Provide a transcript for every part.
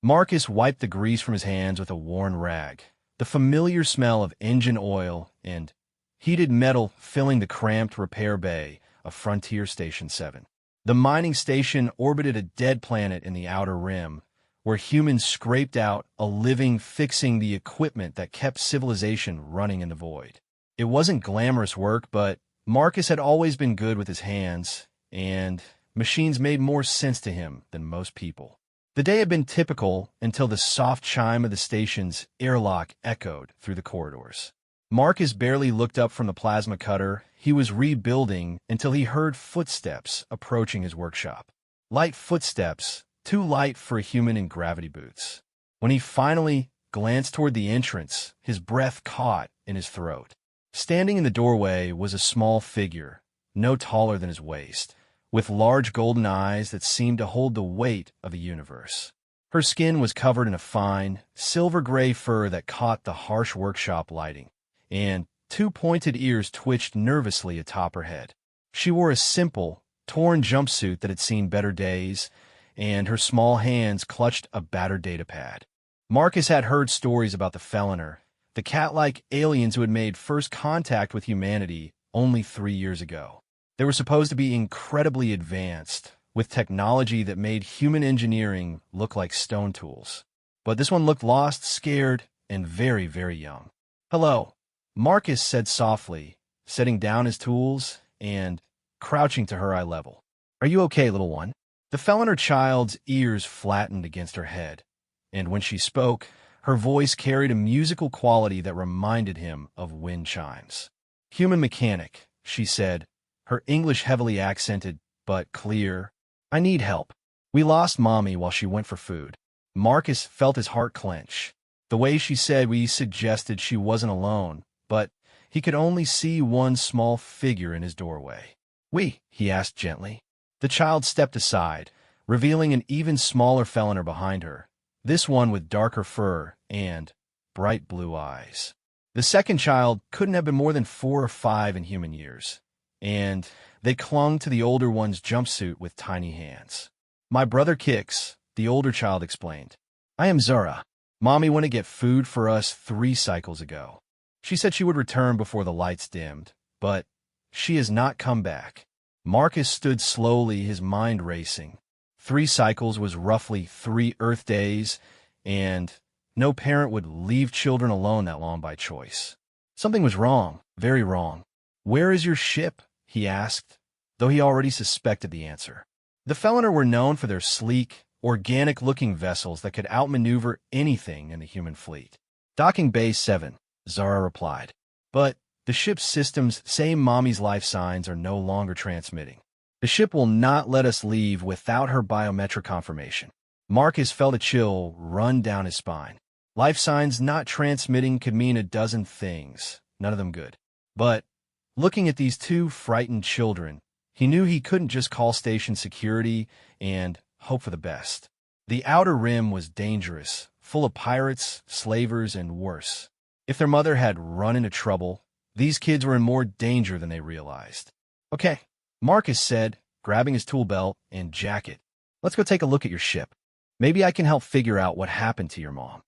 Marcus wiped the grease from his hands with a worn rag. The familiar smell of engine oil and heated metal filling the cramped repair bay of Frontier Station 7. The mining station orbited a dead planet in the outer rim, where humans scraped out a living fixing the equipment that kept civilization running in the void. It wasn't glamorous work, but Marcus had always been good with his hands, and machines made more sense to him than most people. The day had been typical until the soft chime of the station's airlock echoed through the corridors. Marcus barely looked up from the plasma cutter he was rebuilding until he heard footsteps approaching his workshop. Light footsteps, too light for a human in gravity boots. When he finally glanced toward the entrance, his breath caught in his throat. Standing in the doorway was a small figure, no taller than his waist, with large golden eyes that seemed to hold the weight of the universe. Her skin was covered in a fine, silver-gray fur that caught the harsh workshop lighting, and two pointed ears twitched nervously atop her head. She wore a simple, torn jumpsuit that had seen better days, and her small hands clutched a battered datapad. Marcus had heard stories about the Feliner, the cat-like aliens who had made first contact with humanity only 3 years ago. They were supposed to be incredibly advanced, with technology that made human engineering look like stone tools. But this one looked lost, scared, and very, very young. "Hello," Marcus said softly, setting down his tools and crouching to her eye level. "Are you okay, little one?" The Feliner child's ears flattened against her head, and when she spoke, her voice carried a musical quality that reminded him of wind chimes. "Human mechanic," she said, her English heavily accented, but clear. "I need help. We lost Mommy while she went for food." Marcus felt his heart clench. The way she said we suggested she wasn't alone, but he could only see one small figure in his doorway. He asked gently. The child stepped aside, revealing an even smaller Feliner behind her, this one with darker fur and bright blue eyes. The second child couldn't have been more than 4 or 5 in human years, and they clung to the older one's jumpsuit with tiny hands. "My brother Kix," the older child explained. "I am Zara. Mommy went to get food for us 3 cycles ago. She said she would return before the lights dimmed, but she has not come back." Marcus stood slowly, his mind racing. 3 cycles was roughly 3 Earth days, and no parent would leave children alone that long by choice. Something was wrong, very wrong. "Where is your ship?" he asked, though he already suspected the answer. The Feliner were known for their sleek, organic-looking vessels that could outmaneuver anything in the human fleet. "Docking Bay 7, Zara replied. "But the ship's systems say Mommy's life signs are no longer transmitting. The ship will not let us leave without her biometric confirmation." Marcus felt a chill run down his spine. Life signs not transmitting could mean a dozen things, none of them good. But looking at these 2 frightened children, he knew he couldn't just call station security and hope for the best. The outer rim was dangerous, full of pirates, slavers, and worse. If their mother had run into trouble, these kids were in more danger than they realized. "Okay," Marcus said, grabbing his tool belt and jacket. "Let's go take a look at your ship. Maybe I can help figure out what happened to your mom."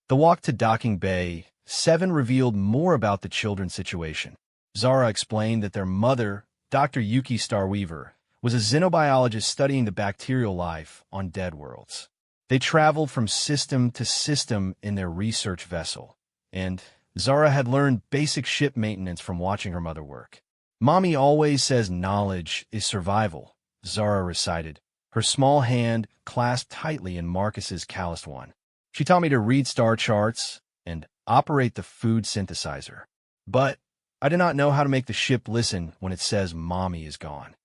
The walk to Docking Bay 7 revealed more about the children's situation. Zara explained that their mother, Dr. Yuki Starweaver, was a xenobiologist studying the bacterial life on dead worlds. They traveled from system to system in their research vessel, and Zara had learned basic ship maintenance from watching her mother work. "Mommy always says knowledge is survival," Zara recited, her small hand clasped tightly in Marcus's calloused one. "She taught me to read star charts and operate the food synthesizer. But I did not know how to make the ship listen when it says Mommy is gone."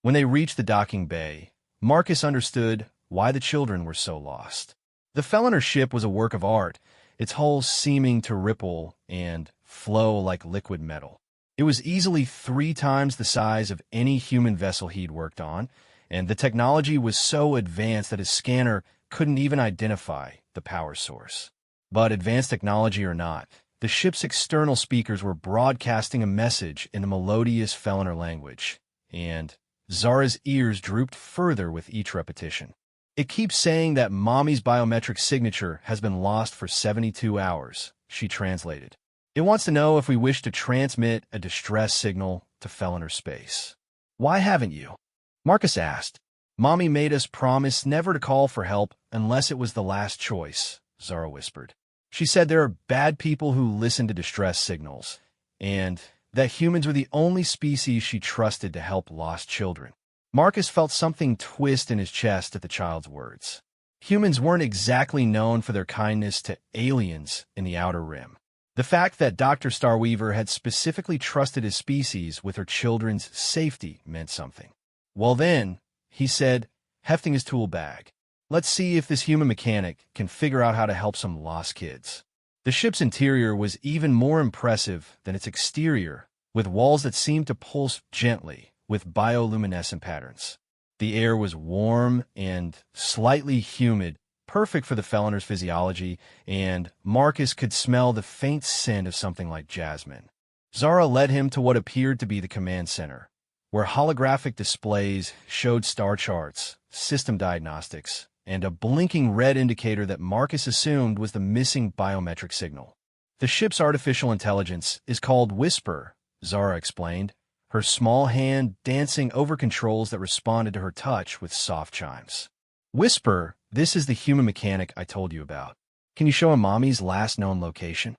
When they reached the docking bay, Marcus understood why the children were so lost. The Feliner ship was a work of art, its hull seeming to ripple and flow like liquid metal. It was easily 3 times the size of any human vessel he'd worked on, and the technology was so advanced that his scanner couldn't even identify the power source. But advanced technology or not, the ship's external speakers were broadcasting a message in a melodious Feliner language, and Zara's ears drooped further with each repetition. It keeps saying that Mommy's biometric signature has been lost for 72 hours, she translated. It wants to know if we wish to transmit a distress signal to Feliner space. Why haven't you? Marcus asked. Mommy made us promise never to call for help unless it was the last choice, Zara whispered. She said there are bad people who listen to distress signals, and that humans were the only species she trusted to help lost children. Marcus felt something twist in his chest at the child's words. Humans weren't exactly known for their kindness to aliens in the Outer Rim. The fact that Dr. Starweaver had specifically trusted his species with her children's safety meant something. Well then, he said, hefting his tool bag, let's see if this human mechanic can figure out how to help some lost kids. The ship's interior was even more impressive than its exterior, with walls that seemed to pulse gently with bioluminescent patterns. The air was warm and slightly humid, perfect for the Feliner's physiology, and Marcus could smell the faint scent of something like jasmine. Zara led him to what appeared to be the command center, where holographic displays showed star charts, system diagnostics, and a blinking red indicator that Marcus assumed was the missing biometric signal. The ship's artificial intelligence is called Whisper, Zara explained, her small hand dancing over controls that responded to her touch with soft chimes. Whisper, this is the human mechanic I told you about. Can you show him Mommy's last known location?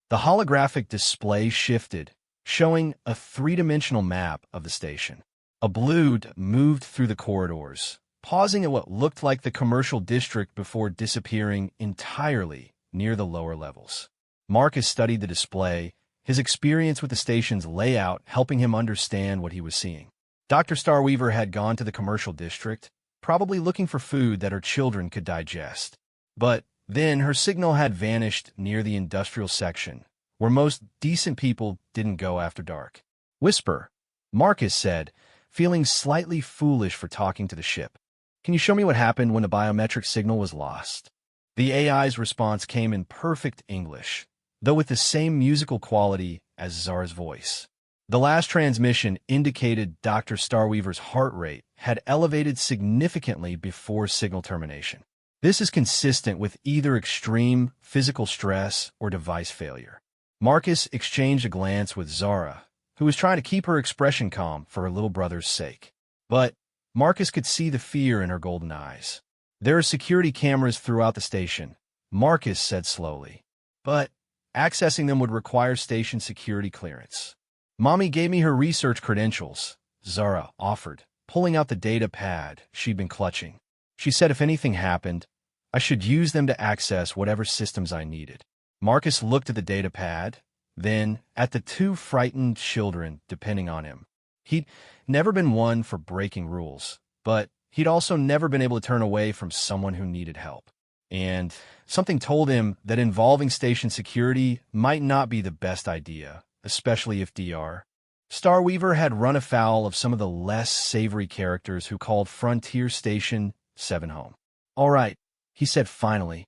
The holographic display shifted, showing a three-dimensional map of the station. A Blood moved through the corridors, pausing at what looked like the commercial district before disappearing entirely near the lower levels. Marcus studied the display, his experience with the station's layout helping him understand what he was seeing. Dr. Starweaver had gone to the commercial district, probably looking for food that her children could digest. But then her signal had vanished near the industrial section, where most decent people didn't go after dark. Whisper, Marcus said, feeling slightly foolish for talking to the ship. Can you show me what happened when the biometric signal was lost? The AI's response came in perfect English, though with the same musical quality as Zara's voice. The last transmission indicated Dr. Starweaver's heart rate had elevated significantly before signal termination. This is consistent with either extreme physical stress or device failure. Marcus exchanged a glance with Zara, who was trying to keep her expression calm for her little brother's sake. But Marcus could see the fear in her golden eyes. There are security cameras throughout the station, Marcus said slowly, but accessing them would require station security clearance. Mommy gave me her research credentials, Zara offered, pulling out the data pad she'd been clutching. She said if anything happened, I should use them to access whatever systems I needed. Marcus looked at the data pad, then at the two frightened children depending on him. He'd never been one for breaking rules, but he'd also never been able to turn away from someone who needed help. And something told him that involving station security might not be the best idea, especially if Dr. Starweaver had run afoul of some of the less savory characters who called Frontier Station 7 home. All right, he said finally,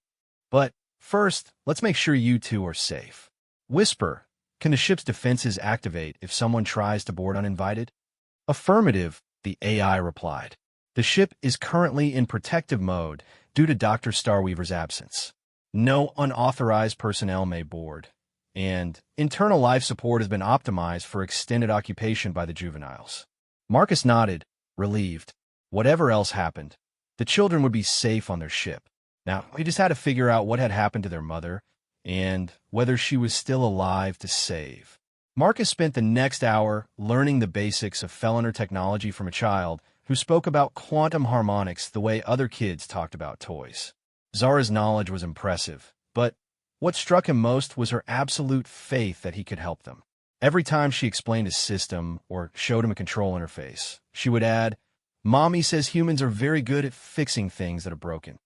but first, let's make sure you two are safe. Whisper, can the ship's defenses activate if someone tries to board uninvited? Affirmative, the AI replied. The ship is currently in protective mode due to Dr. Starweaver's absence. No unauthorized personnel may board, and internal life support has been optimized for extended occupation by the juveniles. Marcus nodded, relieved. Whatever else happened, the children would be safe on their ship. Now, we just had to figure out what had happened to their mother and whether she was still alive to save. Marcus spent the next hour learning the basics of Feliner technology from a child who spoke about quantum harmonics the way other kids talked about toys. Zara's knowledge was impressive, but what struck him most was her absolute faith that he could help them. Every time she explained a system or showed him a control interface, she would add, Mommy says humans are very good at fixing things that are broken.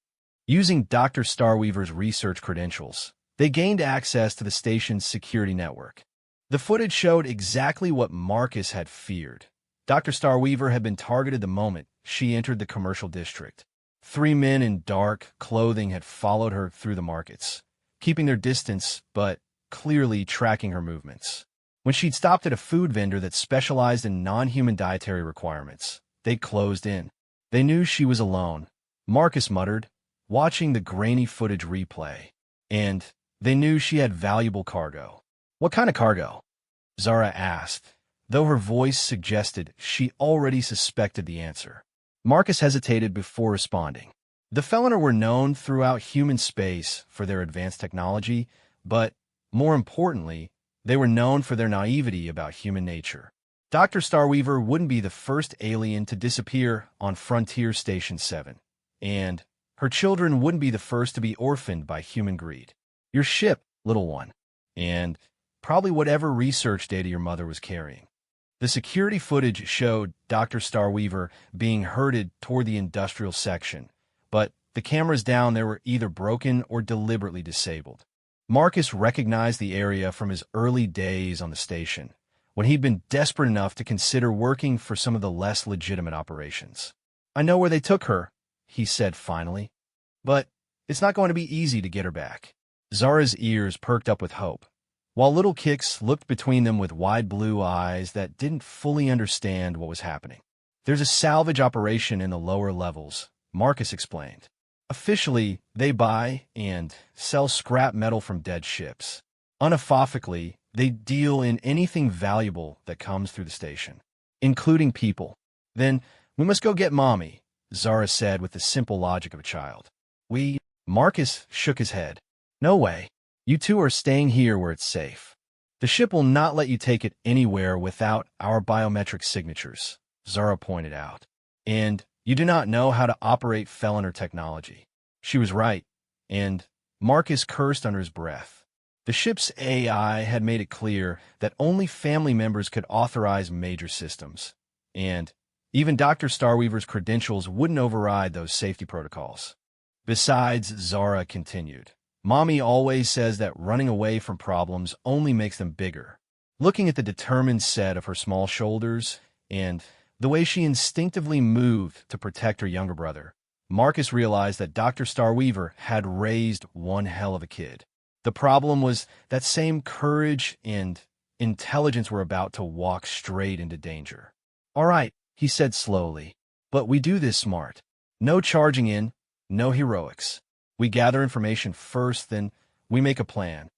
Using Dr. Starweaver's research credentials, they gained access to the station's security network. The footage showed exactly what Marcus had feared. Dr. Starweaver had been targeted the moment she entered the commercial district. 3 men in dark clothing had followed her through the markets, keeping their distance but clearly tracking her movements. When she'd stopped at a food vendor that specialized in non-human dietary requirements, they closed in. They knew she was alone, Marcus muttered, watching the grainy footage replay. And they knew she had valuable cargo. What kind of cargo? Zara asked, though her voice suggested she already suspected the answer. Marcus hesitated before responding. The Feliner were known throughout human space for their advanced technology, but, more importantly, they were known for their naivety about human nature. Dr. Starweaver wouldn't be the first alien to disappear on Frontier Station 7, and her children wouldn't be the first to be orphaned by human greed. Your ship, little one, and probably whatever research data your mother was carrying. The security footage showed Dr. Starweaver being herded toward the industrial section, but the cameras down there were either broken or deliberately disabled. Marcus recognized the area from his early days on the station, when he'd been desperate enough to consider working for some of the less legitimate operations. I know where they took her, he said finally, but it's not going to be easy to get her back. Zara's ears perked up with hope, while little Kix looked between them with wide blue eyes that didn't fully understand what was happening. There's a salvage operation in the lower levels, Marcus explained. Officially, they buy and sell scrap metal from dead ships. Unophobically, they deal in anything valuable that comes through the station, including people. Then, we must go get Mommy, Zara said with the simple logic of a child. Marcus shook his head. No way. You two are staying here where it's safe. The ship will not let you take it anywhere without our biometric signatures, Zara pointed out. And you do not know how to operate Feliner technology. She was right, and Marcus cursed under his breath. The ship's AI had made it clear that only family members could authorize major systems, and even Dr. Starweaver's credentials wouldn't override those safety protocols. Besides, Zara continued, Mommy always says that running away from problems only makes them bigger. Looking at the determined set of her small shoulders and the way she instinctively moved to protect her younger brother, Marcus realized that Dr. Starweaver had raised one hell of a kid. The problem was that same courage and intelligence were about to walk straight into danger. All right, he said slowly, but we do this smart. No charging in, no heroics. We gather information first, then we make a plan.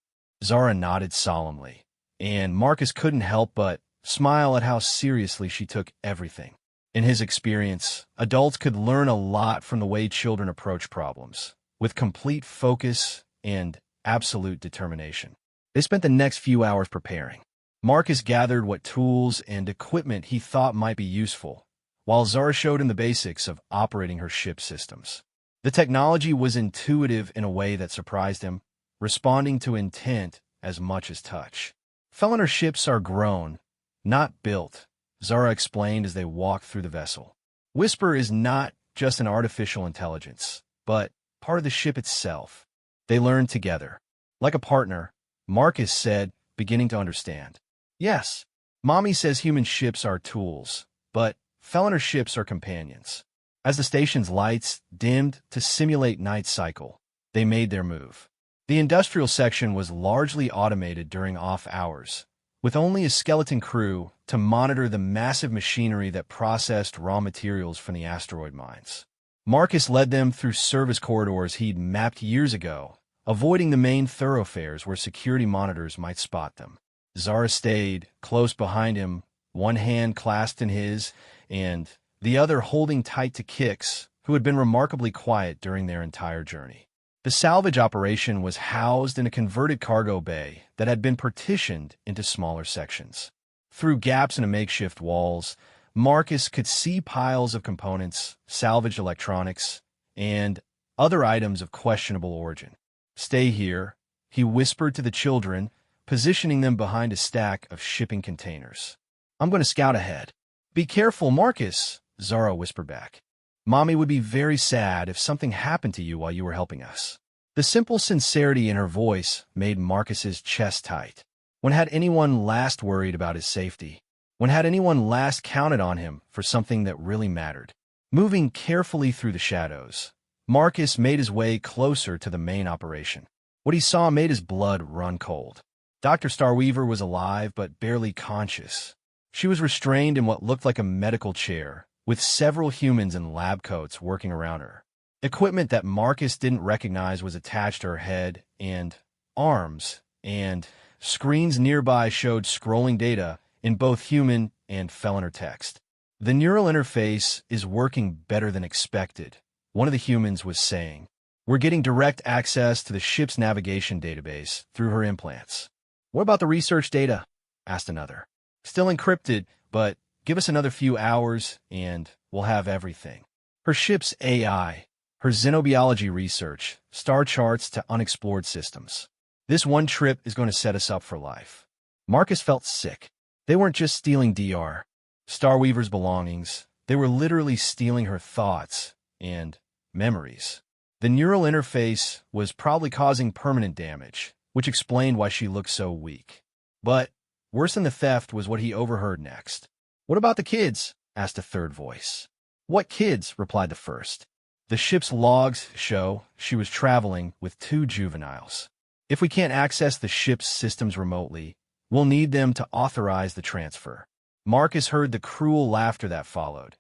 Zara nodded solemnly, and Marcus couldn't help but smile at how seriously she took everything. In his experience, adults could learn a lot from the way children approach problems, with complete focus and absolute determination. They spent the next few hours preparing. Marcus gathered what tools and equipment he thought might be useful, while Zara showed him the basics of operating her ship systems. The technology was intuitive in a way that surprised him, responding to intent as much as touch. Feliner ships are grown, not built, Zara explained as they walked through the vessel. Whisper is not just an artificial intelligence, but part of the ship itself. They learn together. Like a partner, Marcus said, beginning to understand. Yes, Mommy says human ships are tools, but Feliner ships are companions. As the station's lights dimmed to simulate night cycle, they made their move. The industrial section was largely automated during off hours, with only a skeleton crew to monitor the massive machinery that processed raw materials from the asteroid mines. Marcus led them through service corridors he'd mapped years ago, avoiding the main thoroughfares where security monitors might spot them. Zara stayed close behind him, one hand clasped in his, and the other holding tight to Kix, who had been remarkably quiet during their entire journey. The salvage operation was housed in a converted cargo bay that had been partitioned into smaller sections. Through gaps in the makeshift walls, Marcus could see piles of components, salvaged electronics, and other items of questionable origin. Stay here, he whispered to the children, positioning them behind a stack of shipping containers. I'm going to scout ahead. Be careful, Marcus, Zara whispered back. Mommy would be very sad if something happened to you while you were helping us. The simple sincerity in her voice made Marcus's chest tight. When had anyone last worried about his safety? When had anyone last counted on him for something that really mattered? Moving carefully through the shadows, Marcus made his way closer to the main operation. What he saw made his blood run cold. Dr. Starweaver was alive but barely conscious. She was restrained in what looked like a medical chair, with several humans in lab coats working around her. Equipment that Marcus didn't recognize was attached to her head and arms, and screens nearby showed scrolling data in both human and Feliner text. The neural interface is working better than expected, one of the humans was saying. We're getting direct access to the ship's navigation database through her implants. What about the research data? Asked another. Still encrypted, but give us another few hours and we'll have everything. Her ship's AI, her xenobiology research, star charts to unexplored systems. This one trip is going to set us up for life. Marcus felt sick. They weren't just stealing DR. Starweaver's belongings, they were literally stealing her thoughts and memories. The neural interface was probably causing permanent damage, which explained why she looked so weak. But worse than the theft was what he overheard next. What about the kids? Asked a third voice. What kids? Replied the first. The ship's logs show she was traveling with 2 juveniles. If we can't access the ship's systems remotely, we'll need them to authorize the transfer. Marcus heard the cruel laughter that followed,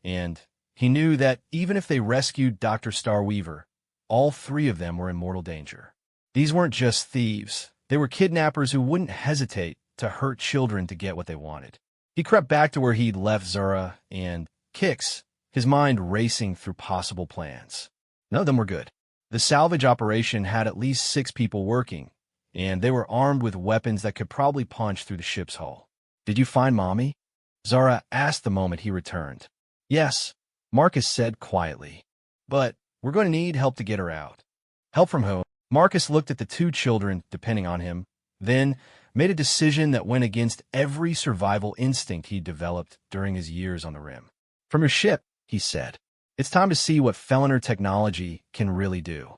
and he knew that even if they rescued Dr. Starweaver, all 3 of them were in mortal danger. These weren't just thieves. They were kidnappers who wouldn't hesitate to hurt children to get what they wanted. He crept back to where he'd left Zara and Kix, his mind racing through possible plans. None of them were good. The salvage operation had at least 6 people working, and they were armed with weapons that could probably punch through the ship's hull. Did you find Mommy? Zara asked the moment he returned. Yes, Marcus said quietly. But we're going to need help to get her out. Help from whom? Marcus looked at the 2 children depending on him, then made a decision that went against every survival instinct he'd developed during his years on the Rim. From your ship, he said. It's time to see what Feliner technology can really do.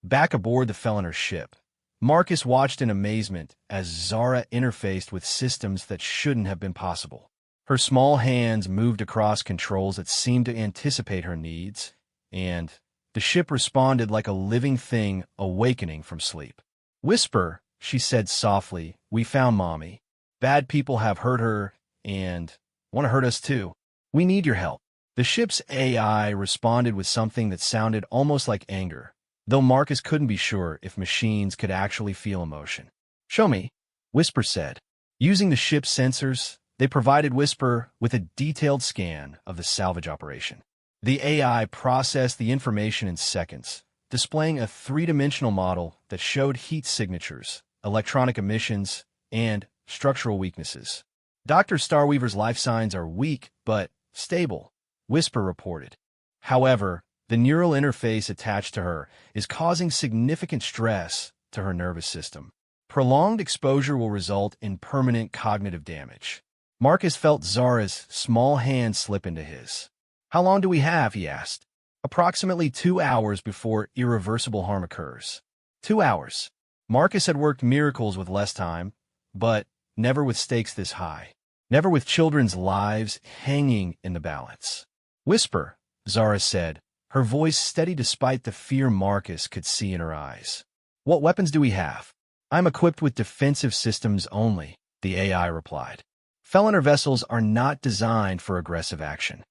Back aboard the Feliner ship, Marcus watched in amazement as Zara interfaced with systems that shouldn't have been possible. Her small hands moved across controls that seemed to anticipate her needs, and the ship responded like a living thing awakening from sleep. Whisper, she said softly, we found Mommy. Bad people have hurt her and want to hurt us too. We need your help. The ship's AI responded with something that sounded almost like anger, though Marcus couldn't be sure if machines could actually feel emotion. Show me, Whisper said. Using the ship's sensors, they provided Whisper with a detailed scan of the salvage operation. The AI processed the information in seconds, displaying a 3-dimensional model that showed heat signatures, electronic emissions, and structural weaknesses. Dr. Starweaver's life signs are weak but stable, Whisper reported. However, the neural interface attached to her is causing significant stress to her nervous system. Prolonged exposure will result in permanent cognitive damage. Marcus felt Zara's small hand slip into his. How long do we have? He asked. Approximately 2 hours before irreversible harm occurs. 2 hours. Marcus had worked miracles with less time, but never with stakes this high. Never with children's lives hanging in the balance. Whisper, Zara said, her voice steady despite the fear Marcus could see in her eyes. What weapons do we have? I'm equipped with defensive systems only, the AI replied. Feliner vessels are not designed for aggressive action.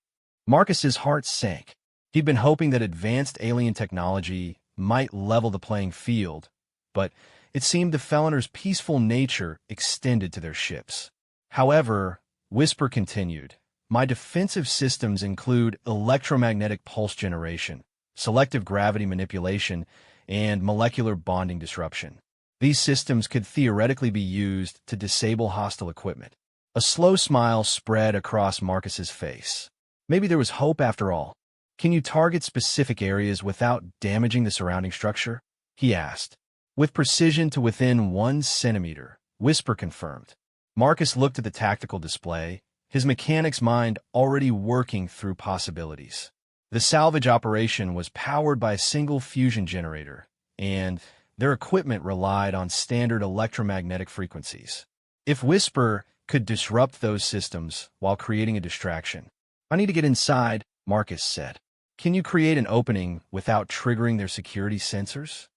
Marcus's heart sank. He'd been hoping that advanced alien technology might level the playing field, but it seemed the Feliners' peaceful nature extended to their ships. However, Whisper continued, my defensive systems include electromagnetic pulse generation, selective gravity manipulation, and molecular bonding disruption. These systems could theoretically be used to disable hostile equipment. A slow smile spread across Marcus's face. Maybe there was hope after all. Can you target specific areas without damaging the surrounding structure? He asked. With precision to within 1 centimeter, Whisper confirmed. Marcus looked at the tactical display, his mechanic's mind already working through possibilities. The salvage operation was powered by a single fusion generator, and their equipment relied on standard electromagnetic frequencies. If Whisper could disrupt those systems while creating a distraction. I need to get inside, Marcus said. Can you create an opening without triggering their security sensors?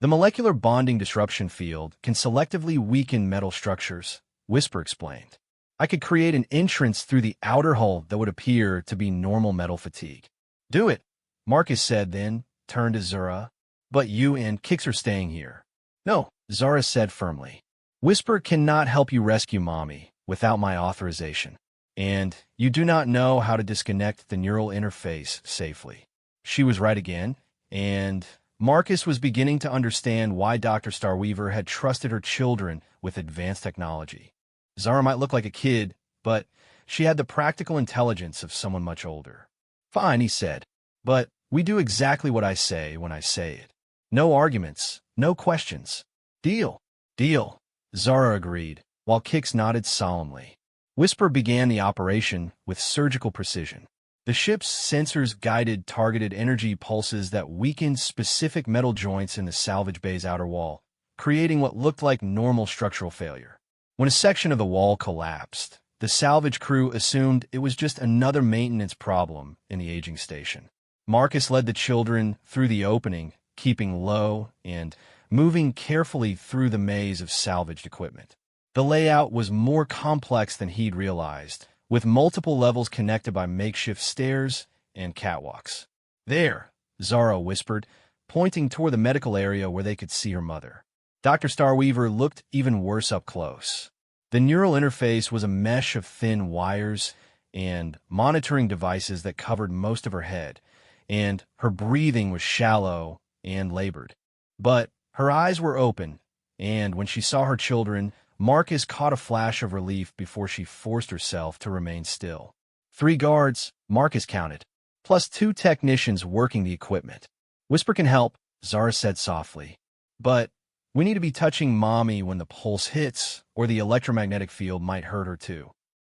The molecular bonding disruption field can selectively weaken metal structures, Whisper explained. I could create an entrance through the outer hull that would appear to be normal metal fatigue. Do it, Marcus said then, turned to Zara. But you and Kix are staying here. No, Zara said firmly. Whisper cannot help you rescue Mommy without my authorization. And you do not know how to disconnect the neural interface safely. She was right again, and Marcus was beginning to understand why Dr. Starweaver had trusted her children with advanced technology. Zara might look like a kid, but she had the practical intelligence of someone much older. Fine, he said, but we do exactly what I say when I say it. No arguments, no questions. Deal. Deal, Zara agreed, while Kix nodded solemnly. Whisper began the operation with surgical precision. The ship's sensors guided targeted energy pulses that weakened specific metal joints in the salvage bay's outer wall, creating what looked like normal structural failure. When a section of the wall collapsed, the salvage crew assumed it was just another maintenance problem in the aging station. Marcus led the children through the opening, keeping low and moving carefully through the maze of salvaged equipment. The layout was more complex than he'd realized, with multiple levels connected by makeshift stairs and catwalks. There, Zara whispered, pointing toward the medical area where they could see her mother. Dr. Starweaver looked even worse up close. The neural interface was a mesh of thin wires and monitoring devices that covered most of her head, and her breathing was shallow and labored. But her eyes were open, and when she saw her children, Marcus caught a flash of relief before she forced herself to remain still. 3 guards, Marcus counted, plus 2 technicians working the equipment. Whisper can help, Zara said softly. But we need to be touching Mommy when the pulse hits, or the electromagnetic field might hurt her too.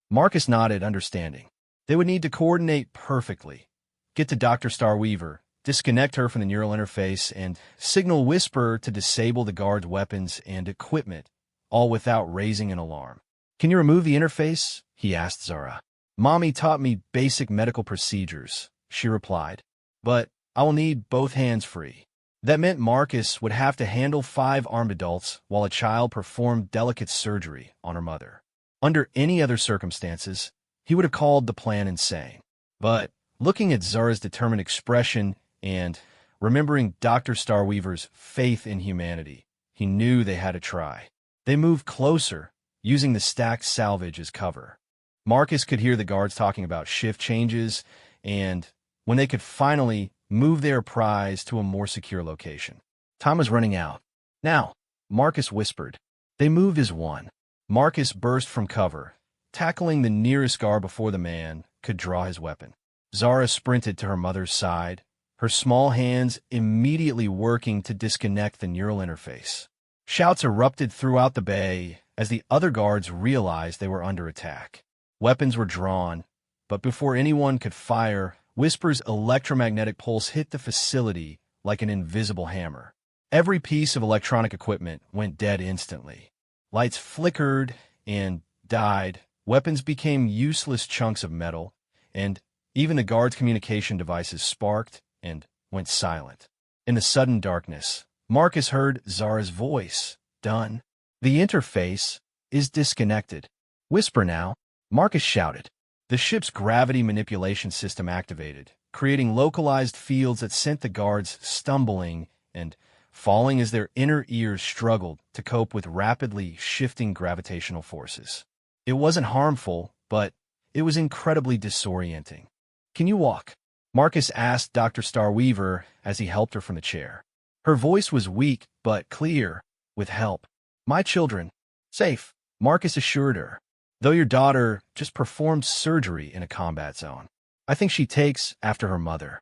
Marcus nodded, understanding. They would need to coordinate perfectly, get to Dr. Starweaver, disconnect her from the neural interface, and signal Whisper to disable the guard's weapons and equipment, all without raising an alarm. Can you remove the interface? He asked Zara. Mommy taught me basic medical procedures, she replied. But I will need both hands free. That meant Marcus would have to handle 5 armed adults while a child performed delicate surgery on her mother. Under any other circumstances, he would have called the plan insane. But looking at Zara's determined expression and remembering Dr. Starweaver's faith in humanity, he knew they had to try. They moved closer, using the stacked salvage as cover. Marcus could hear the guards talking about shift changes and when they could finally move their prize to a more secure location. Time was running out. Now, Marcus whispered. They moved as one. Marcus burst from cover, tackling the nearest guard before the man could draw his weapon. Zara sprinted to her mother's side, her small hands immediately working to disconnect the neural interface. Shouts erupted throughout the bay as the other guards realized they were under attack. Weapons were drawn, but before anyone could fire, Whisper's electromagnetic pulse hit the facility like an invisible hammer. Every piece of electronic equipment went dead instantly. Lights flickered and died, weapons became useless chunks of metal, and even the guards' communication devices sparked and went silent. In the sudden darkness, Marcus heard Zara's voice. Done. The interface is disconnected. Whisper now, Marcus shouted. The ship's gravity manipulation system activated, creating localized fields that sent the guards stumbling and falling as their inner ears struggled to cope with rapidly shifting gravitational forces. It wasn't harmful, but it was incredibly disorienting. Can you walk? Marcus asked Dr. Starweaver as he helped her from the chair. Her voice was weak but clear, with help. My children. Safe, Marcus assured her. Though your daughter just performed surgery in a combat zone. I think she takes after her mother.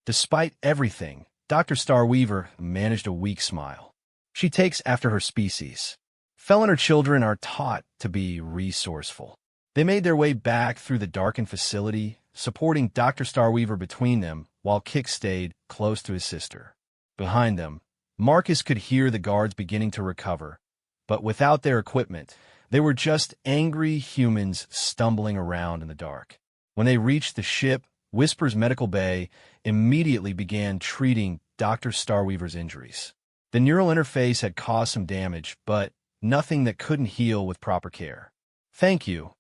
Despite everything, Dr. Starweaver managed a weak smile. She takes after her species. Fel and her children are taught to be resourceful. They made their way back through the darkened facility, supporting Dr. Starweaver between them while Kix stayed close to his sister. Behind them, Marcus could hear the guards beginning to recover, but without their equipment, they were just angry humans stumbling around in the dark. When they reached the ship, Whisper's medical bay immediately began treating Dr. Starweaver's injuries. The neural interface had caused some damage, but nothing that couldn't heal with proper care. Thank you,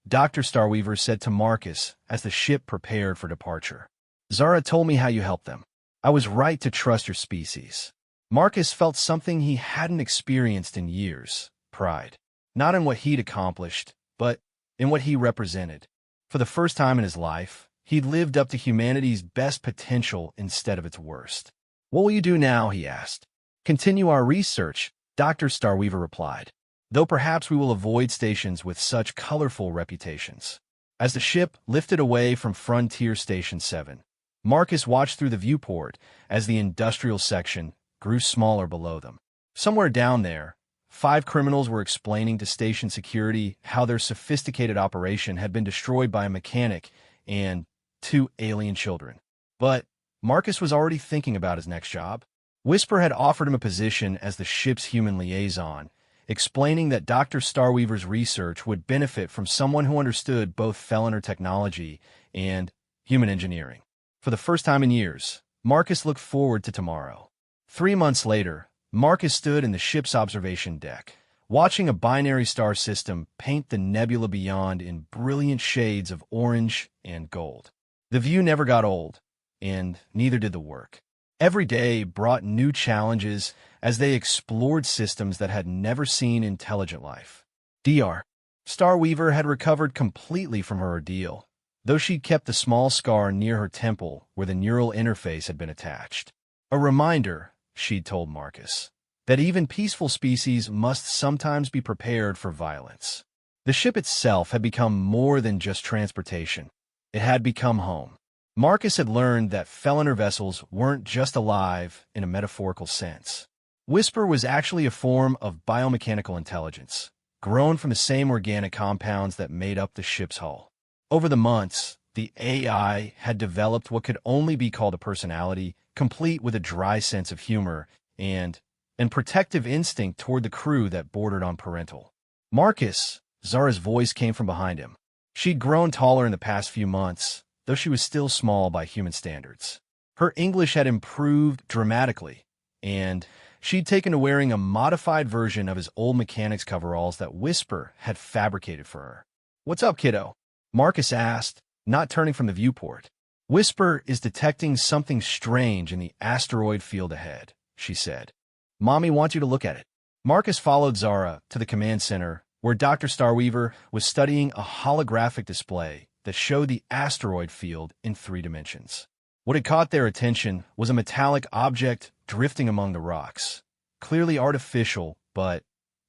Dr. Starweaver said to Marcus as the ship prepared for departure. Zara told me how you helped them. I was right to trust your species. Marcus felt something he hadn't experienced in years, pride. Not in what he'd accomplished, but in what he represented. For the first time in his life, he'd lived up to humanity's best potential instead of its worst. What will you do now, he asked. Continue our research, Dr. Starweaver replied, though perhaps we will avoid stations with such colorful reputations. As the ship lifted away from Frontier Station 7, Marcus watched through the viewport as the industrial section grew smaller below them. Somewhere down there, 5 criminals were explaining to station security how their sophisticated operation had been destroyed by a mechanic and 2 alien children. But Marcus was already thinking about his next job. Whisper had offered him a position as the ship's human liaison, explaining that Dr. Starweaver's research would benefit from someone who understood both Feliner technology and human engineering. For the first time in years, Marcus looked forward to tomorrow. 3 months later, Marcus stood in the ship's observation deck, watching a binary star system paint the nebula beyond in brilliant shades of orange and gold. The view never got old, and neither did the work. Every day brought new challenges as they explored systems that had never seen intelligent life. Dr. Starweaver had recovered completely from her ordeal, though she'd kept the small scar near her temple where the neural interface had been attached. A reminder, she'd told Marcus, that even peaceful species must sometimes be prepared for violence. The ship itself had become more than just transportation. It had become home. Marcus had learned that Feliner vessels weren't just alive in a metaphorical sense. Whisper was actually a form of biomechanical intelligence, grown from the same organic compounds that made up the ship's hull. Over the months, the AI had developed what could only be called a personality, complete with a dry sense of humor and an protective instinct toward the crew that bordered on parental. Marcus, Zara's voice came from behind him. She'd grown taller in the past few months, though she was still small by human standards. Her English had improved dramatically, and she'd taken to wearing a modified version of his old mechanics coveralls that Whisper had fabricated for her. "What's up, kiddo?" Marcus asked, not turning from the viewport. "Whisper is detecting something strange in the asteroid field ahead," she said. "Mommy wants you to look at it." Marcus followed Zara to the command center, where Dr. Starweaver was studying a holographic display that showed the asteroid field in 3 dimensions. What had caught their attention was a metallic object drifting among the rocks, clearly artificial, but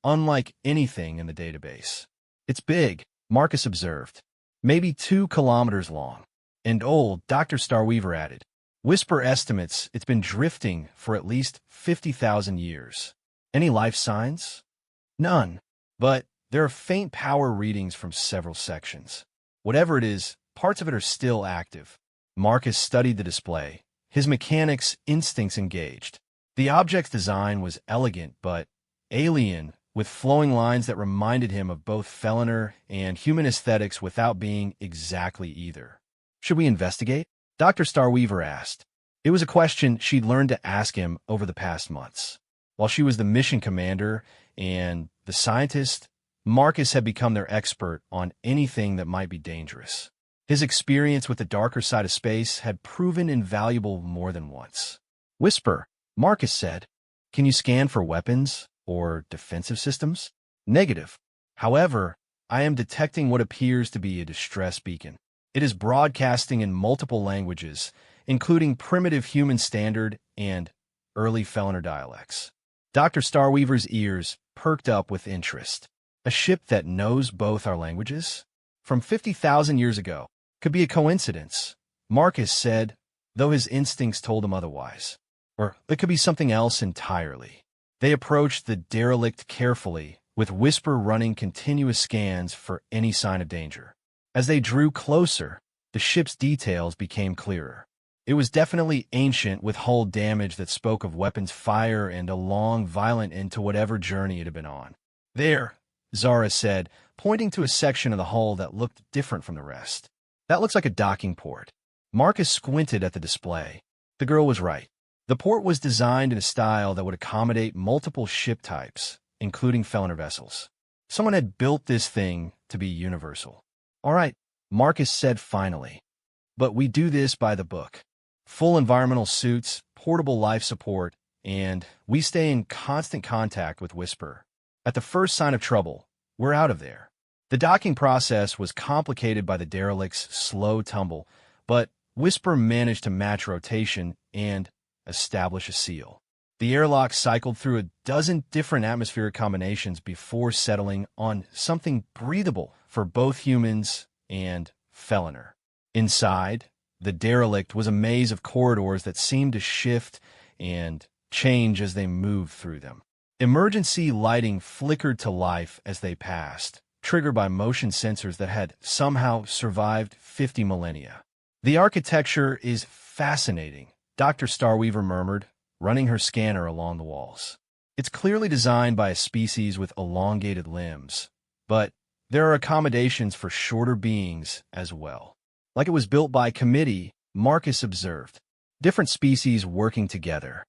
unlike anything in the database. "It's big," Marcus observed. "Maybe 2 kilometers long. And old," Dr. Starweaver added. "Whisper estimates it's been drifting for at least 50,000 years. Any life signs?" "None. But there are faint power readings from several sections. Whatever it is, parts of it are still active." Marcus studied the display, his mechanics instincts engaged. The object's design was elegant but alien, with flowing lines that reminded him of both Feliner and human aesthetics without being exactly either. "Should we investigate?" Dr. Starweaver asked. It was a question she'd learned to ask him over the past months. While she was the mission commander and the scientist, Marcus had become their expert on anything that might be dangerous. His experience with the darker side of space had proven invaluable more than once. "Whisper," Marcus said. "Can you scan for weapons or defensive systems?" "Negative. However, I am detecting what appears to be a distress beacon. It is broadcasting in multiple languages, including primitive human standard and early Feliner dialects." Dr. Starweaver's ears perked up with interest. "A ship that knows both our languages? From 50,000 years ago. Could be a coincidence," Marcus said, though his instincts told him otherwise. Or it could be something else entirely. They approached the derelict carefully, with Whisper running continuous scans for any sign of danger. As they drew closer, the ship's details became clearer. It was definitely ancient, with hull damage that spoke of weapons fire and a long, violent end to whatever journey it had been on. "There," Zara said, pointing to a section of the hull that looked different from the rest. "That looks like a docking port." Marcus squinted at the display. The girl was right. The port was designed in a style that would accommodate multiple ship types, including Feliner vessels. Someone had built this thing to be universal. "All right," Marcus said finally. "But we do this by the book. full environmental suits, portable life support, and we stay in constant contact with Whisper. At the first sign of trouble, we're out of there. The docking process was complicated by the derelict's slow tumble, but Whisper managed to match rotation and establish a seal. The airlock cycled through a dozen different atmospheric combinations before settling on something breathable for both humans and Feliner. Inside, the derelict was a maze of corridors that seemed to shift and change as they moved through them. Emergency lighting flickered to life as they passed, triggered by motion sensors that had somehow survived 50 millennia. "The architecture is fascinating," Dr. Starweaver murmured, running her scanner along the walls. "It's clearly designed by a species with elongated limbs, but there are accommodations for shorter beings as well. Like it was built by committee," Marcus observed. "Different species working together."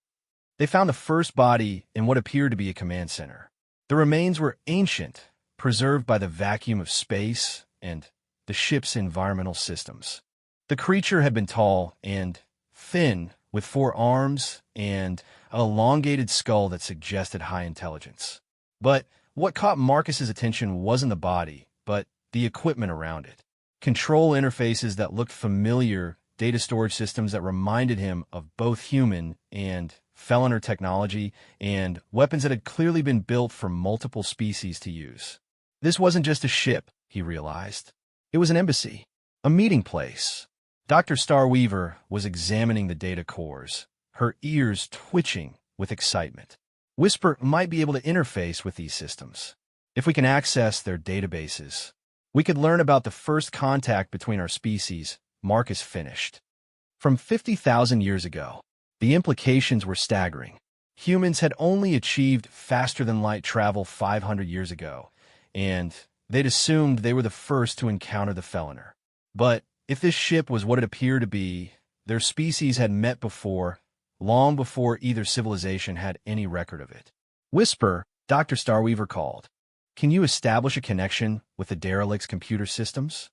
They found the first body in what appeared to be a command center. The remains were ancient, preserved by the vacuum of space and the ship's environmental systems. The creature had been tall and thin, with 4 arms and an elongated skull that suggested high intelligence. But what caught Marcus's attention wasn't the body, but the equipment around it. Control interfaces that looked familiar, data storage systems that reminded him of both human and Feliner technology, and weapons that had clearly been built for multiple species to use. This wasn't just a ship, he realized. It was an embassy, a meeting place. Dr. Starweaver was examining the data cores, her ears twitching with excitement. Whisper might be able to interface with these systems. If we can access their databases, we could learn about the first contact between our species, Marcus finished. From 50,000 years ago, the implications were staggering. Humans had only achieved faster-than-light travel 500 years ago, and they'd assumed they were the first to encounter the Feliner. But if this ship was what it appeared to be, their species had met before, long before either civilization had any record of it. "Whisper," Dr. Starweaver called. "Can you establish a connection with the derelict's computer systems?"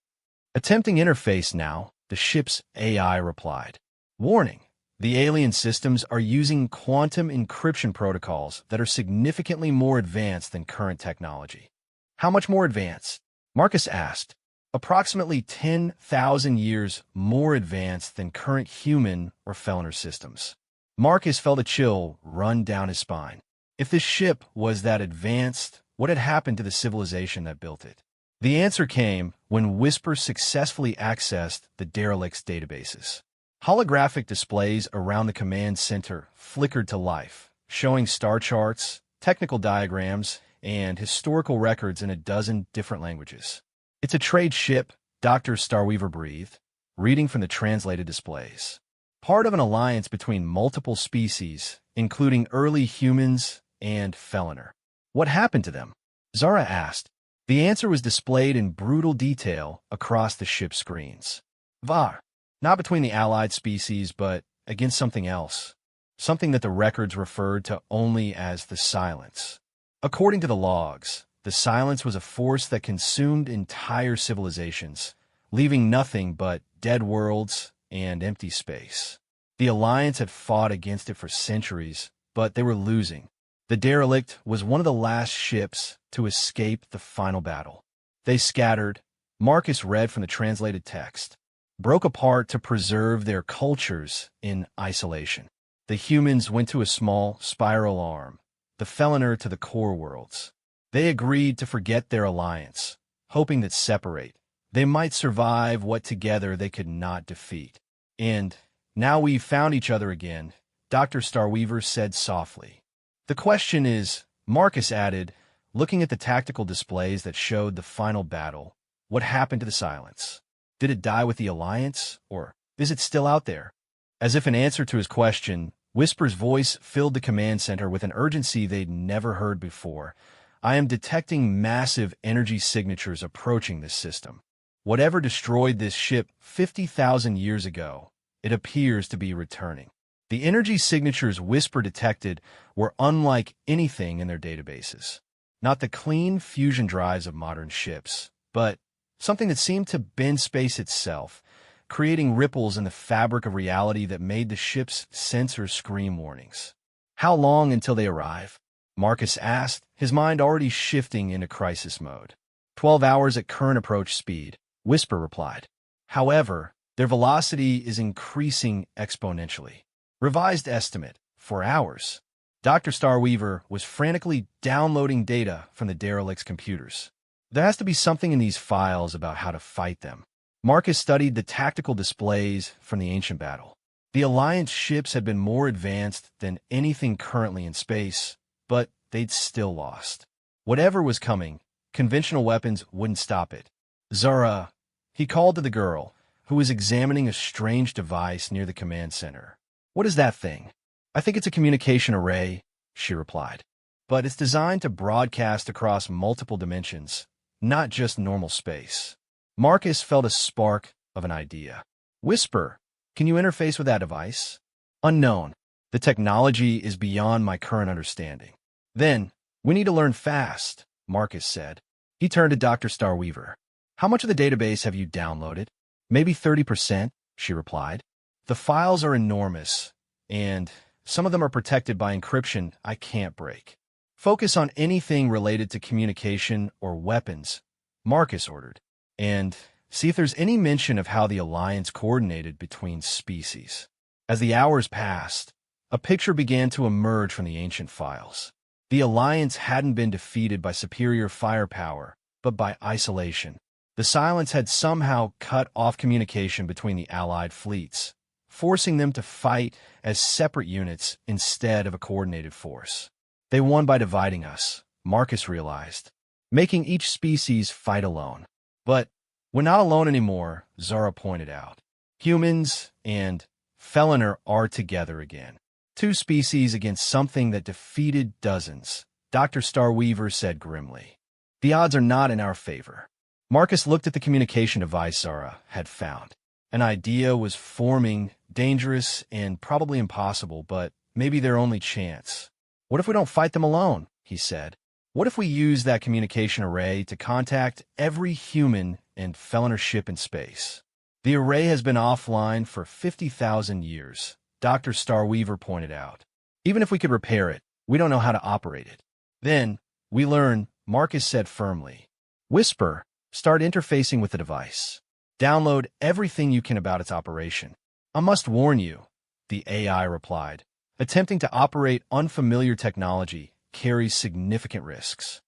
"Attempting interface now," the ship's AI replied. "Warning. The alien systems are using quantum encryption protocols that are significantly more advanced than current technology." "How much more advanced?" Marcus asked. "Approximately 10,000 years more advanced than current human or Feliner systems." Marcus felt a chill run down his spine. If this ship was that advanced, what had happened to the civilization that built it? The answer came when Whisper successfully accessed the derelict's databases. Holographic displays around the command center flickered to life, showing star charts, technical diagrams, and historical records in a dozen different languages. "It's a trade ship," Dr. Starweaver breathed, reading from the translated displays. "Part of an alliance between multiple species, including early humans and Feliner." "What happened to them?" Zara asked. The answer was displayed in brutal detail across the ship's screens. "Var. Not between the allied species, but against something else. Something that the records referred to only as the Silence. According to the logs, the Silence was a force that consumed entire civilizations, leaving nothing but dead worlds and empty space. The Alliance had fought against it for centuries, but they were losing. The derelict was one of the last ships to escape the final battle. They scattered," Marcus read from the translated text, "broke apart to preserve their cultures in isolation. The humans went to a small spiral arm, the Feliner to the core worlds. They agreed to forget their alliance, hoping that separate, they might survive what together they could not defeat. And now we've found each other again," Dr. Starweaver said softly. "The question is," Marcus added, looking at the tactical displays that showed the final battle, "what happened to the Silence? Did it die with the Alliance, or is it still out there?" As if in answer to his question, Whisper's voice filled the command center with an urgency they'd never heard before. "I am detecting massive energy signatures approaching this system. Whatever destroyed this ship 50,000 years ago, it appears to be returning." The energy signatures Whisper detected were unlike anything in their databases. Not the clean fusion drives of modern ships, but something that seemed to bend space itself, creating ripples in the fabric of reality that made the ship's sensors scream warnings. "How long until they arrive?" Marcus asked, his mind already shifting into crisis mode. 12 hours at current approach speed, Whisper replied. However, their velocity is increasing exponentially. Revised estimate, 4 hours. Dr. Starweaver was frantically downloading data from the derelict's computers. There has to be something in these files about how to fight them. Marcus studied the tactical displays from the ancient battle. The Alliance ships had been more advanced than anything currently in space, but they'd still lost. Whatever was coming, conventional weapons wouldn't stop it. "Zara," he called to the girl, who was examining a strange device near the command center. "What is that thing?" "I think it's a communication array," she replied. "But it's designed to broadcast across multiple dimensions, not just normal space." Marcus felt a spark of an idea. "Whisper, can you interface with that device?" "Unknown. The technology is beyond my current understanding." "Then, we need to learn fast," Marcus said. He turned to Dr. Starweaver. "How much of the database have you downloaded?" "Maybe 30%, she replied. "The files are enormous, and some of them are protected by encryption I can't break." "Focus on anything related to communication or weapons," Marcus ordered, "and see if there's any mention of how the Alliance coordinated between species." As the hours passed, a picture began to emerge from the ancient files. The Alliance hadn't been defeated by superior firepower, but by isolation. The silence had somehow cut off communication between the Allied fleets, forcing them to fight as separate units instead of a coordinated force. They won by dividing us, Marcus realized, making each species fight alone. "But we're not alone anymore," Zara pointed out. "Humans and Feliner are together again. Two species against something that defeated dozens," Dr. Starweaver said grimly. "The odds are not in our favor." Marcus looked at the communication device Zara had found. An idea was forming, dangerous and probably impossible, but maybe their only chance. "What if we don't fight them alone?" he said. "What if we use that communication array to contact every human and Feliner ship in space?" "The array has been offline for 50,000 years, Dr. Starweaver pointed out. "Even if we could repair it, we don't know how to operate it." "Then, we learn," Marcus said firmly. "Whisper, start interfacing with the device. Download everything you can about its operation." "I must warn you," the AI replied. "Attempting to operate unfamiliar technology carries significant risks."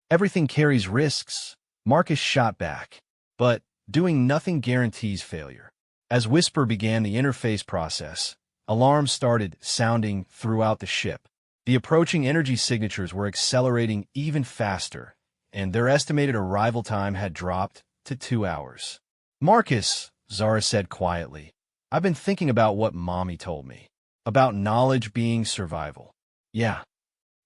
"Everything carries risks," Marcus shot back. "But doing nothing guarantees failure." As Whisper began the interface process, alarms started sounding throughout the ship. The approaching energy signatures were accelerating even faster, and their estimated arrival time had dropped to 2 hours. "Marcus," Zara said quietly, "I've been thinking about what Mommy told me. About knowledge being survival." "Yeah.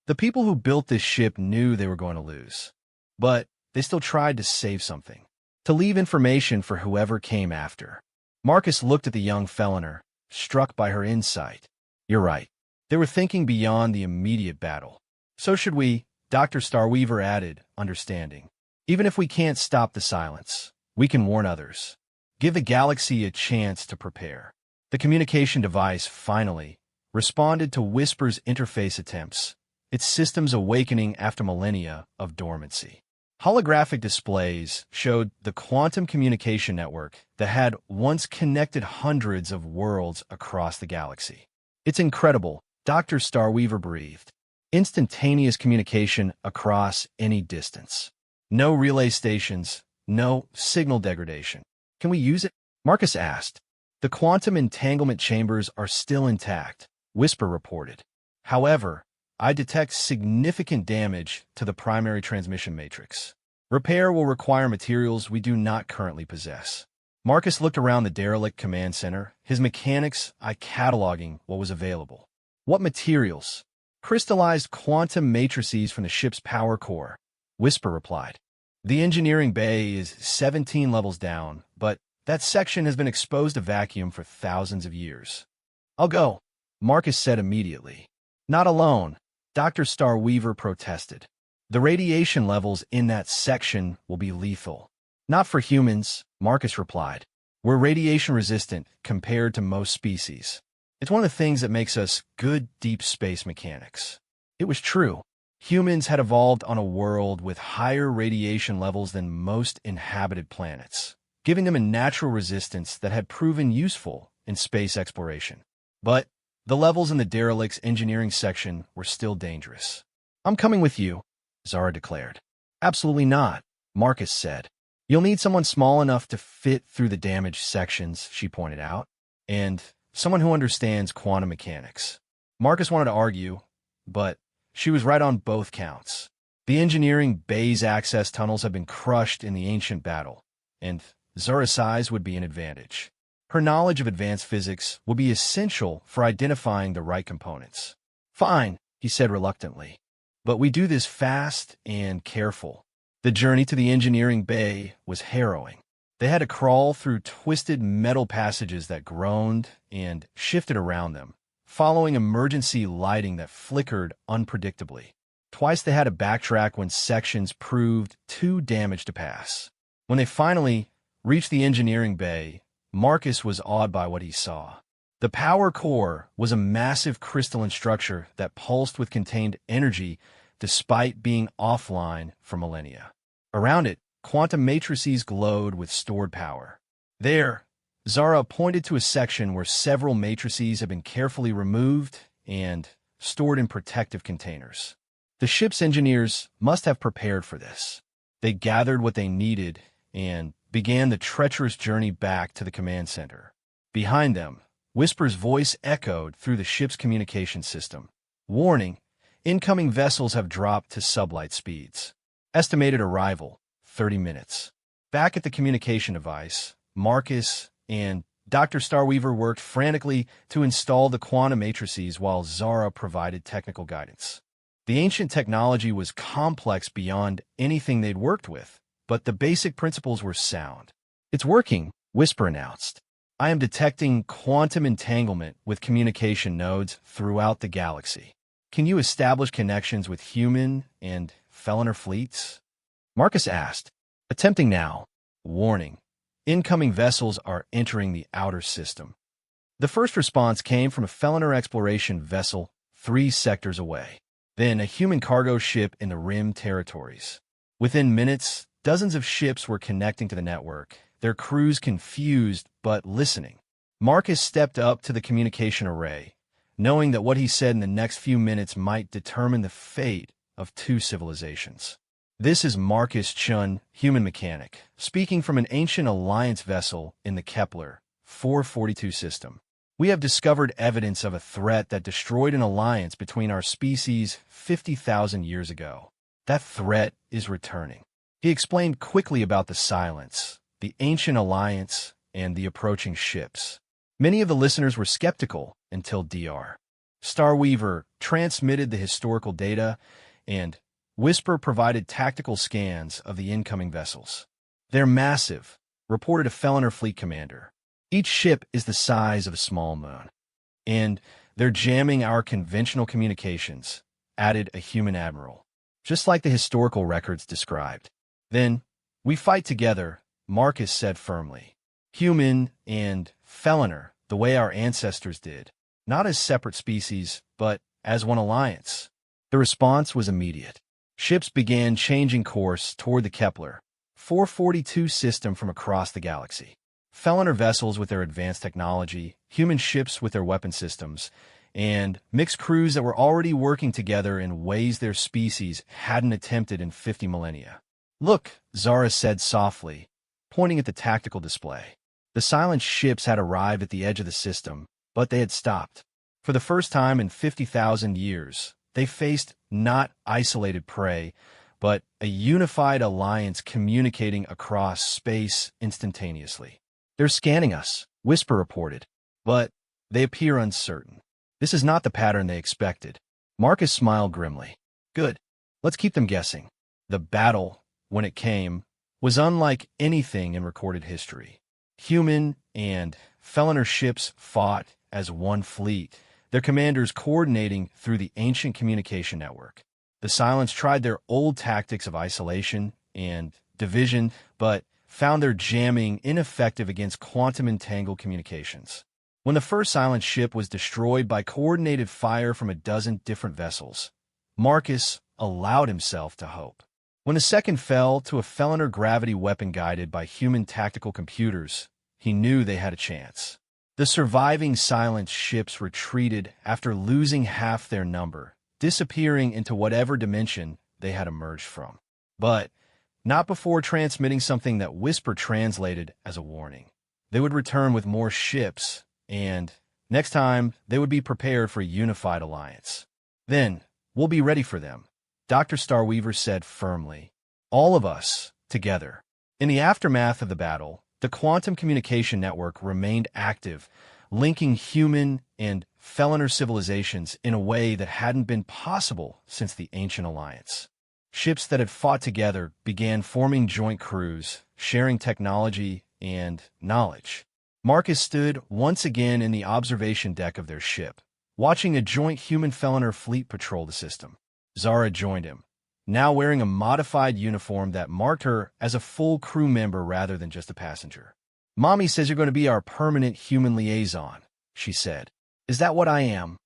The people who built this ship knew they were going to lose. But they still tried to save something. To leave information for whoever came after." Marcus looked at the young Feliner, struck by her insight. "You're right. They were thinking beyond the immediate battle. So should we," Dr. Starweaver added, understanding. "Even if we can't stop the silence, we can warn others. Give the galaxy a chance to prepare." The communication device, finally, responded to Whisper's interface attempts, its systems awakening after millennia of dormancy. Holographic displays showed the quantum communication network that had once connected hundreds of worlds across the galaxy. "It's incredible," Dr. Starweaver breathed. "Instantaneous communication across any distance. No relay stations, no signal degradation." "Can we use it?" Marcus asked. "The quantum entanglement chambers are still intact," Whisper reported. "However, I detect significant damage to the primary transmission matrix. Repair will require materials we do not currently possess." Marcus looked around the derelict command center, his mechanics eye cataloging what was available. "What materials?" "Crystallized quantum matrices from the ship's power core," Whisper replied. "The engineering bay is 17 levels down, but that section has been exposed to vacuum for thousands of years." "I'll go," Marcus said immediately. "Not alone," Dr. Starweaver protested. "The radiation levels in that section will be lethal." "Not for humans," Marcus replied. We're radiation resistant compared to most species. It's one of the things that makes us good deep space mechanics. It was true. Humans had evolved on a world with higher radiation levels than most inhabited planets, giving them a natural resistance that had proven useful in space exploration. But the levels in the derelict's engineering section were still dangerous. "I'm coming with you," Zara declared. "Absolutely not," Marcus said. "You'll need someone small enough to fit through the damaged sections," she pointed out, "and someone who understands quantum mechanics." Marcus wanted to argue, but she was right on both counts. The engineering bay's access tunnels had been crushed in the ancient battle, and Zara's size would be an advantage. Her knowledge of advanced physics would be essential for identifying the right components. "Fine," he said reluctantly, "but we do this fast and careful." The journey to the engineering bay was harrowing. They had to crawl through twisted metal passages that groaned and shifted around them, following emergency lighting that flickered unpredictably. Twice they had to backtrack when sections proved too damaged to pass. When they finally reached the engineering bay, Marcus was awed by what he saw. The power core was a massive crystalline structure that pulsed with contained energy despite being offline for millennia. Around it, quantum matrices glowed with stored power. There, Zara pointed to a section where several matrices had been carefully removed and stored in protective containers. The ship's engineers must have prepared for this. They gathered what they needed and began the treacherous journey back to the command center. Behind them, Whisper's voice echoed through the ship's communication system. "Warning, incoming vessels have dropped to sublight speeds. Estimated arrival, 30 minutes. Back at the communication device, Marcus and Dr. Starweaver worked frantically to install the quantum matrices while Zara provided technical guidance. The ancient technology was complex beyond anything they'd worked with, but the basic principles were sound. "It's working," Whisper announced. "I am detecting quantum entanglement with communication nodes throughout the galaxy. Can you establish connections with human and Feliner fleets?" Marcus asked. "Attempting now. Warning. Incoming vessels are entering the outer system." The first response came from a Feliner exploration vessel 3 sectors away, then a human cargo ship in the Rim territories. Within minutes, dozens of ships were connecting to the network, their crews confused but listening. Marcus stepped up to the communication array, knowing that what he said in the next few minutes might determine the fate of 2 civilizations. "This is Marcus Chun, human mechanic, speaking from an ancient Alliance vessel in the Kepler 442 system. We have discovered evidence of a threat that destroyed an alliance between our species 50,000 years ago. That threat is returning." He explained quickly about the silence, the ancient alliance, and the approaching ships. Many of the listeners were skeptical until Dr. Starweaver transmitted the historical data, and Whisper provided tactical scans of the incoming vessels. "They're massive," reported a Feliner fleet commander. "Each ship is the size of a small moon. And they're jamming our conventional communications," added a human admiral. "Just like the historical records described." "Then, we fight together," Marcus said firmly. "Human and Feliner, the way our ancestors did. Not as separate species, but as one alliance." The response was immediate. Ships began changing course toward the Kepler 442 system from across the galaxy. Feliner vessels with their advanced technology, human ships with their weapon systems, and mixed crews that were already working together in ways their species hadn't attempted in 50 millennia. "Look," Zara said softly, pointing at the tactical display. The silent ships had arrived at the edge of the system, but they had stopped. For the first time in 50,000 years, they faced not isolated prey, but a unified alliance communicating across space instantaneously. "They're scanning us," Whisper reported, "but they appear uncertain. This is not the pattern they expected." Marcus smiled grimly. "Good. Let's keep them guessing." The battle, when it came, was unlike anything in recorded history. Human and Feliner ships fought as one fleet, their commanders coordinating through the ancient communication network. The Silence tried their old tactics of isolation and division, but found their jamming ineffective against quantum entangled communications. When the first silent ship was destroyed by coordinated fire from a dozen different vessels, Marcus allowed himself to hope. When the second fell to a feliner gravity weapon guided by human tactical computers, he knew they had a chance. The surviving silent ships retreated after losing half their number, disappearing into whatever dimension they had emerged from. But not before transmitting something that Whisper translated as a warning. They would return with more ships, and next time they would be prepared for a unified alliance. Then we'll be ready for them, Dr. Starweaver said firmly. All of us, together. In the aftermath of the battle, the quantum communication network remained active, linking human and feliner civilizations in a way that hadn't been possible since the Ancient Alliance. Ships that had fought together began forming joint crews, sharing technology and knowledge. Marcus stood once again in the observation deck of their ship, watching a joint human-feliner fleet patrol the system. Zara joined him, now wearing a modified uniform that marked her as a full crew member rather than just a passenger. "Mommy says you're going to be our permanent human liaison," she said. "Is that what I am?"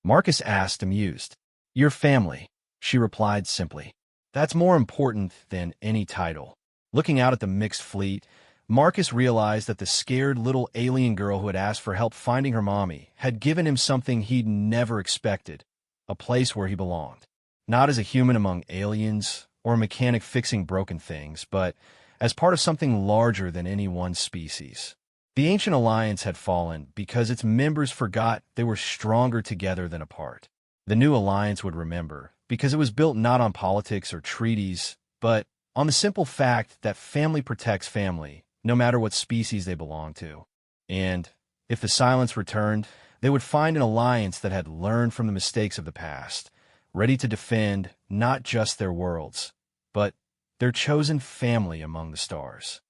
Marcus asked, amused. "Your family," she replied simply. "That's more important than any title." Looking out at the mixed fleet, Marcus realized that the scared little alien girl who had asked for help finding her mommy had given him something he'd never expected, a place where he belonged. Not as a human among aliens or a mechanic fixing broken things, but as part of something larger than any one species. The Ancient Alliance had fallen because its members forgot they were stronger together than apart. The new alliance would remember, because it was built not on politics or treaties, but on the simple fact that family protects family, no matter what species they belong to. And if the silence returned, they would find an alliance that had learned from the mistakes of the past, ready to defend not just their worlds, but their chosen family among the stars.